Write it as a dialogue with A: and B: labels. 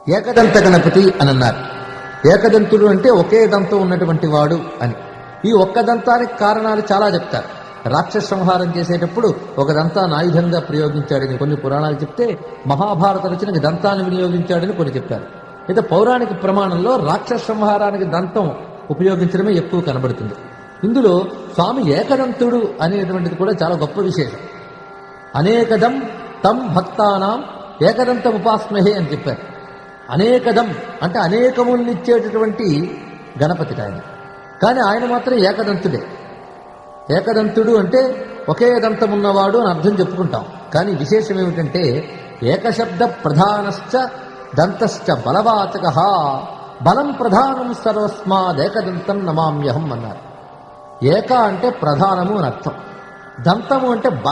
A: ఏకదంత గణపతి అని అన్నారు. ఏకదంతుడు అంటే ఒకే దంతం ఉన్నటువంటి వాడు అని. ఈ ఒక్క దంతానికి కారణాలు చాలా చెప్తారు. రాక్షస సంహారం చేసేటప్పుడు ఒక దంతాన్ని ఆయుధంగా ప్రయోగించాడని కొన్ని పురాణాలు చెప్తే, మహాభారత రచనకి దంతాన్ని వినియోగించాడని కొన్ని చెప్పారు. అయితే పౌరాణిక ప్రమాణంలో రాక్షస సంహారానికి దంతం ఉపయోగించడమే ఎక్కువ కనబడుతుంది. ఇందులో స్వామి ఏకదంతుడు అనేటువంటిది కూడా చాలా గొప్ప విశేషం. అనేకదం తం భక్తానాం ఏకదంతం ఉపాస్మహే అని చెప్పారు. అనేకదం అంటే అనేకములనిచ్చేటటువంటి గణపతి ఆయన, కానీ ఆయన మాత్రం ఏకదంతుడే. ఏకదంతుడు అంటే ఒకే దంతం ఉన్నవాడు అని అర్థం చెప్పుకుంటాం. కానీ విశేషం ఏమిటంటే ఏకశబ్ద ప్రధానశ్చ దంతశ్చ బలవాచక బలం ప్రధానం సర్వస్మాదేకదంతం నమామ్యహం అన్నారు. ఏక అంటే ప్రధానము అని అర్థం, దంతము అంటే